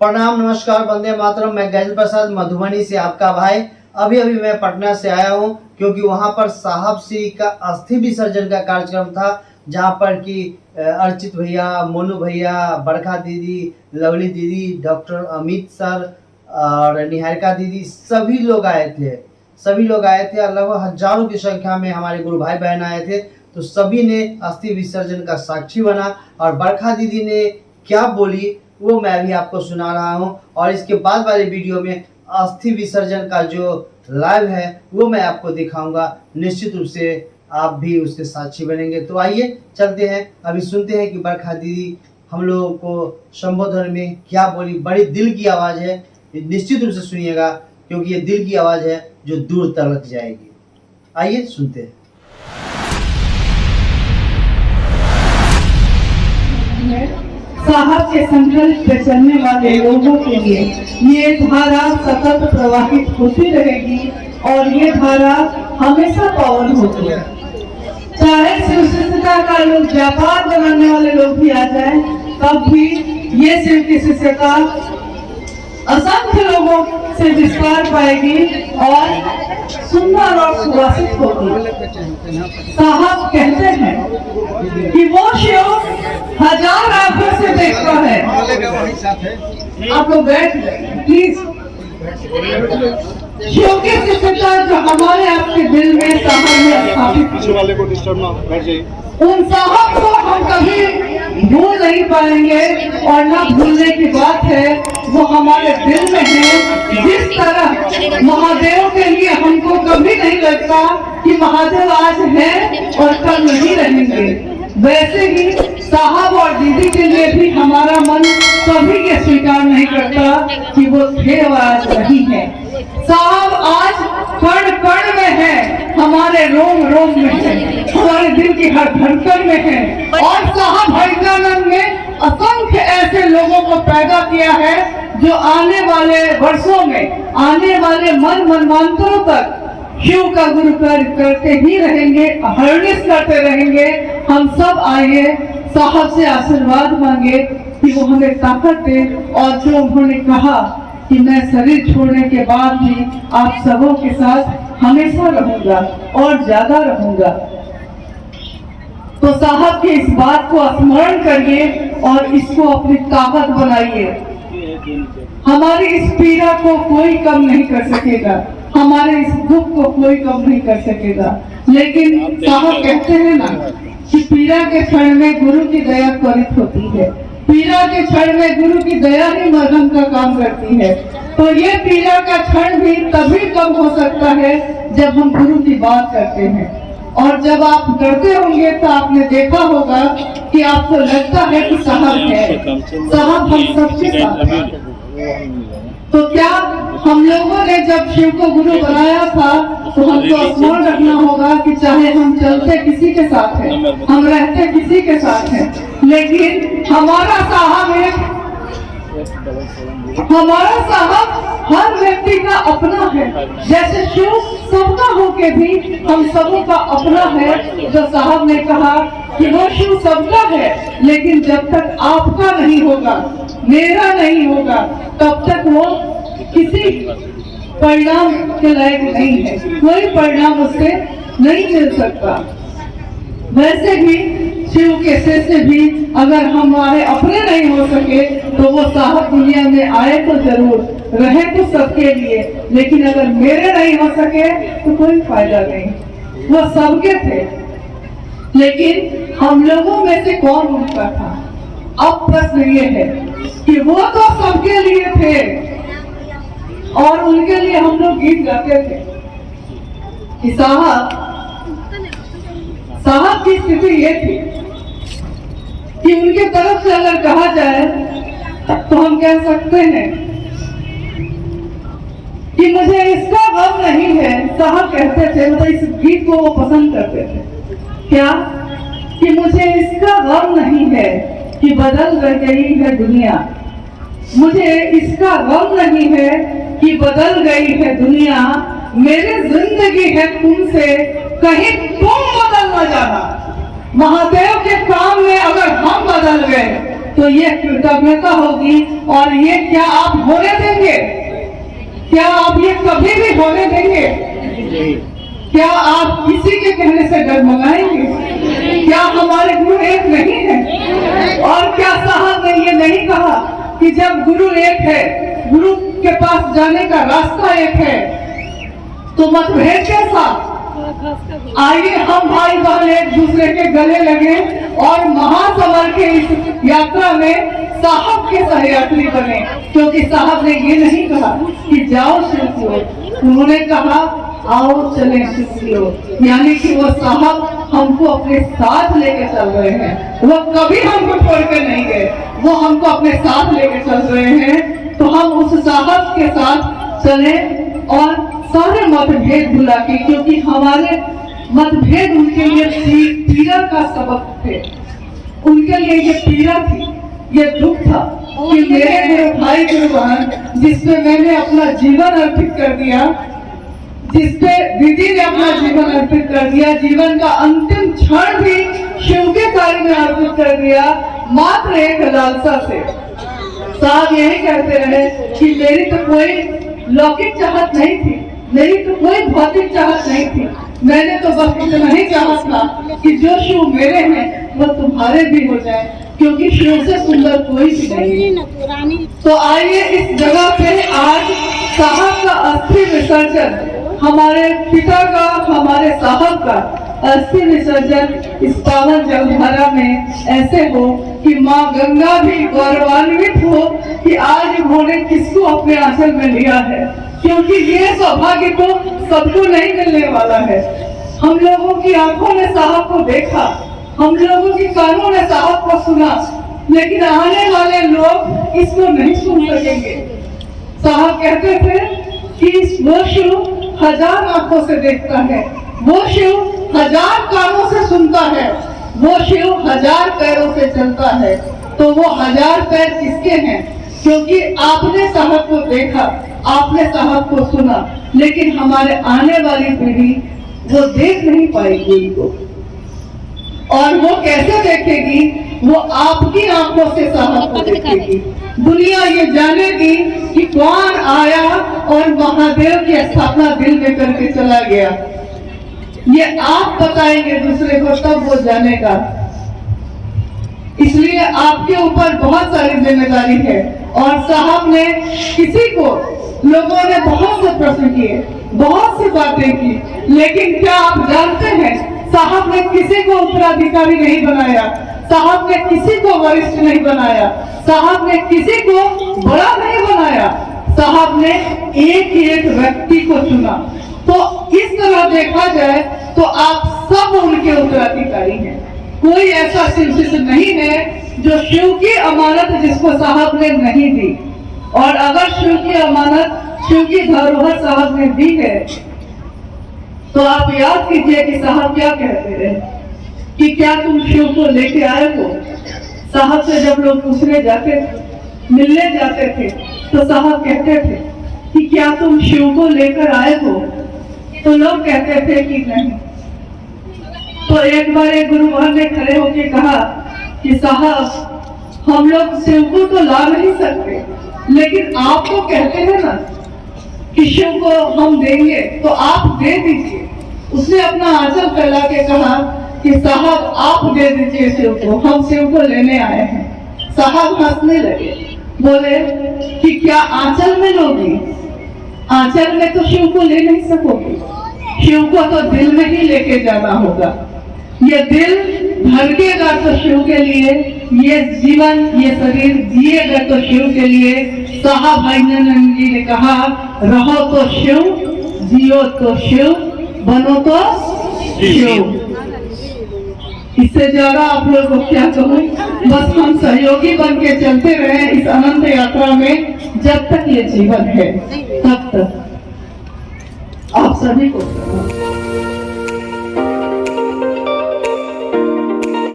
प्रणाम, नमस्कार, वंदे मातरम। मैं गैजल प्रसाद मधुबनी से आपका भाई। अभी अभी मैं पटना से आया हूँ क्योंकि वहाँ पर साहब श्री का अस्थि विसर्जन का कार्यक्रम था, जहाँ पर कि अर्चित भैया, मोनू भैया, बरखा दीदी, लवली दीदी, डॉक्टर अमित सर और निहारिका दीदी सभी लोग आए थे। और लगभग हजारों की संख्या में हमारे गुरु भाई बहन आए थे। तो सभी ने अस्थि विसर्जन का साक्षी बना और बरखा दीदी ने क्या बोली वो मैं अभी आपको सुना रहा हूँ। और इसके बाद वाले वीडियो में अस्थि विसर्जन का जो लाइव है वो मैं आपको दिखाऊंगा। निश्चित रूप से आप भी उसके साक्षी बनेंगे। तो आइए चलते हैं, अभी सुनते हैं कि बरखा दीदी हम लोगों को संबोधन में क्या बोली। बड़ी दिल की आवाज़ है, निश्चित रूप से सुनिएगा क्योंकि ये दिल की आवाज़ है जो दूर तक जाएगी। आइए सुनते हैं। साहब के संकल्प पे चलने वाले लोगों के लिए ये धारा सतत प्रवाहित होती रहेगी और ये धारा हमेशा पावन होती है। चाहे शिव शिष्यता का लोग व्यापार बनाने वाले लोग भी आ जाए, तब भी ये शिव की शिष्यता असंख्य लोगों से विस्तार पाएगी और सुंदर और सुवासित होगी। साहब कहते हैं कि वो शिव हजार आंखों से देखता है। आप लोग बैठ जाए प्लीज। शिव की शिष्यता जो हमारे आपके दिल में साहब ने स्थापित, उन साहब को हम कभी भूल नहीं पाएंगे और न भूलने की बात है, वो हमारे दिल में है। जिस तरह महादेव के लिए हमको कभी नहीं लगता कि महादेव आज है और कल नहीं रहेंगे, वैसे ही साहब और दीदी के लिए भी हमारा मन कभी ये स्वीकार नहीं करता कि वो थे और आज नहीं है। साहब आज कण कण में है, हमारे रोम रोम में है, हमारे दिल की हर धड़कन में है। और साहब हरिकानंद ने असंख्य ऐसे लोगों को पैदा किया है जो आने वाले वर्षों में, आने वाले मनमांतरों तक शिव का गुरु कार्य करते ही रहेंगे, अहर्निश करते रहेंगे। हम सब आइए साहब से आशीर्वाद मांगे कि वो हमें ताकत दे और जो उन्होंने कहा कि मैं शरीर छोड़ने के बाद भी आप सबों के साथ हमेशा रहूंगा और ज्यादा रहूंगा। तो साहब की इस बात को स्मरण करिए और इसको अपनी ताकत बनाइए। हमारी इस पीड़ा को कोई कम नहीं कर सकेगा, हमारे इस दुख को कोई कम नहीं कर सकेगा। लेकिन साहब कहते हैं ना कि पीड़ा के क्षण में गुरु की दया त्वरित होती है। पीड़ा के क्षण में गुरु की दया ही मरहम का काम करती है। तो ये पीड़ा का क्षण भी तभी कम हो सकता है जब हम गुरु की बात करते हैं। और जब आप डरते होंगे तो आपने देखा होगा कि आपको लगता है कि साहब है, साहब हम सबके साथ हैं। तो क्या हम लोगों ने जब शिव को गुरु बनाया था तो हमको स्मरण रखना होगा कि चाहे हम चलते किसी के साथ हैं, हम रहते किसी के साथ हैं, लेकिन हमारा साहब हर व्यक्ति का अपना है। जैसे शिव सबका होके भी हम सबों का अपना है। जो साहब ने कहा कि वो शिव सबका है, लेकिन जब तक आपका नहीं होगा, मेरा नहीं होगा, तब तक वो किसी परिणाम के लायक नहीं है। कोई परिणाम उससे नहीं मिल सकता। वैसे भी शिव के से भी अगर हमारे अपने नहीं हो सके तो वो साहब दुनिया में आए तो जरूर, रहे तो सबके लिए, लेकिन अगर मेरे नहीं हो सके तो कोई फायदा नहीं। वो सबके थे, लेकिन हम लोगों में से कौन उनका था? अब प्रश्न ये है कि वो तो सबके लिए थे और उनके लिए हम लोग गीत गाते थे कि साहब की स्थिति ये थी कि उनके तरफ से अगर कहा जाए तो हम कह सकते हैं कि मुझे इसका गम नहीं है। साहब कहते थे, मतलब इस गीत को वो पसंद करते थे, क्या कि मुझे इसका गम नहीं है कि बदल गई है दुनिया, मुझे इसका गम नहीं है कि बदल गई है दुनिया, मेरी जिंदगी है तुमसे, कहीं तुम बदल न जाना। महादेव के काम में अगर हम बदल गए तो ये कृतज्ञता होगी। और ये क्या आप होने देंगे? क्या आप ये कभी भी होने देंगे? क्या आप किसी के कहने से डगमगाएंगे? क्या हमारे गुरु एक नहीं है? और क्या साहब ने ये नहीं कहा कि जब गुरु एक है, गुरु के पास जाने का रास्ता एक है, तो मतभेद कैसा? आइए हम भाई बहन एक दूसरे के गले लगे और महासमर के इस यात्रा में साहब के सहयात्री बने। क्योंकि साहब ने ये नहीं कहा कि जाओ शिव की ओर, उन्होंने कहा आओ चले शिव की ओर। यानी कि वो साहब हमको अपने साथ लेके चल रहे हैं, वो कभी हमको छोड़ के नहीं गए, वो हमको अपने साथ लेके चल रहे हैं। तो हम उस साहब के साथ चले और सारे मतभेद भुला के, क्योंकि हमारे मतभेद उनके लिए पीड़ा का सबक थे, उनके लिए ये पीड़ा थी, ये दुख था कि मेरे भाई गुरु बहन जिसपे मैंने अपना जीवन अर्पित कर दिया, जिसपे दीदी ने अपना जीवन अर्पित कर दिया, जीवन का अंतिम क्षण भी शिव के कार्य में अर्पित कर दिया, मात्र एक लालसा से। साहब यही कहते रहे कि मेरी तो कोई लौकिक चाहत नहीं थी, मेरी तो कोई भौतिक चाहत नहीं थी, मैंने तो बस इतना ही चाहा था कि जो शिव मेरे हैं वो तुम्हारे भी हो जाए, क्योंकि शिव से सुंदर कोई भी नहीं। तो आइए इस जगह पे आज साहब का अस्थि विसर्जन, हमारे पिता का, हमारे साहब का अस्थि विसर्जन इस पावन जलधारा में ऐसे हो कि माँ गंगा भी गौरवान्वित हो कि आज उन्होंने किसको अपने आंचल में लिया है। क्योंकि ये सौभाग्य तो सबको नहीं मिलने वाला है। हम लोगों की आंखों ने साहब को देखा, हम लोगों की कानों ने साहब को सुना, लेकिन आने वाले लोग इसको नहीं सुन सकेंगे। साहब कहते थे कि वो शिव 1000 आंखों से देखता है, वो शिव 1000 कानों से सुनता है, वो शिव 1000 पैरों से चलता है। तो वो 1000 पैर किसके हैं? क्योंकि आपने साहब को देखा, आपने साहब को सुना, लेकिन हमारे आने वाली पीढ़ी वो देख नहीं पाएगी उनको। और वो कैसे देखेगी? वो आपकी आंखों से साहब को देखेगी। दुनिया ये जानेगी कि कौन आया और महादेव की स्थापना दिल में करके चला गया। ये आप बताएंगे दूसरे को, तब वो जानेगा। इसलिए आपके ऊपर बहुत सारी जिम्मेदारी है। और साहब ने किसी को, लोगों ने बहुत से प्रश्न किए, बहुत सी बातें की, लेकिन क्या आप जानते हैं साहब ने किसी को उत्तराधिकारी नहीं बनाया, साहब ने किसी को वरिष्ठ नहीं बनाया, साहब ने किसी को बड़ा नहीं बनाया, साहब ने एक एक व्यक्ति को चुना। तो इस तरह देखा जाए तो आप सब उनके उत्तराधिकारी हैं। कोई ऐसा शिव नहीं है जो शिव की अमानत जिसको साहब ने नहीं दी। और अगर शिव की अमानत, शिव की धरोहर साहब ने दी है, तो आप याद कीजिए कि साहब क्या कहते रहे कि क्या तुम शिव को लेके आए हो? साहब से जब लोग पूछने जाते थे, मिलने जाते थे, तो साहब कहते थे कि क्या तुम शिव को लेकर आए हो? तो लोग कहते थे कि नहीं। तो एक बार एक गुरु महाराज ने खड़े होकर कहा कि साहब हम लोग शिव को तो ला नहीं सकते, लेकिन आप तो कहते हैं ना कि शिव को हम देंगे, तो आप दे दीजिए। उसने अपना आंचल फैला के कहा कि साहब आप दे दीजिए शिव को, हम शिव को लेने आए हैं। साहब हंसने लगे, बोले कि क्या आंचल में लोगी? आंचल में तो शिव को ले नहीं सकोगे, शिव को तो दिल में ही लेके जाना होगा। ये दिल धड़केगा तो शिव के लिए, ये जीवन, ये शरीर जिएगा तो शिव के लिए। साहब भाईजान जी ने कहा, रहो तो शिव, जियो तो शिव, बनो तो शिव। इससे ज्यादा आप लोग को क्या कहूँ, बस हम सहयोगी बन के चलते रहे इस अनंत यात्रा में, जब तक ये जीवन है तब तक। आप सभी को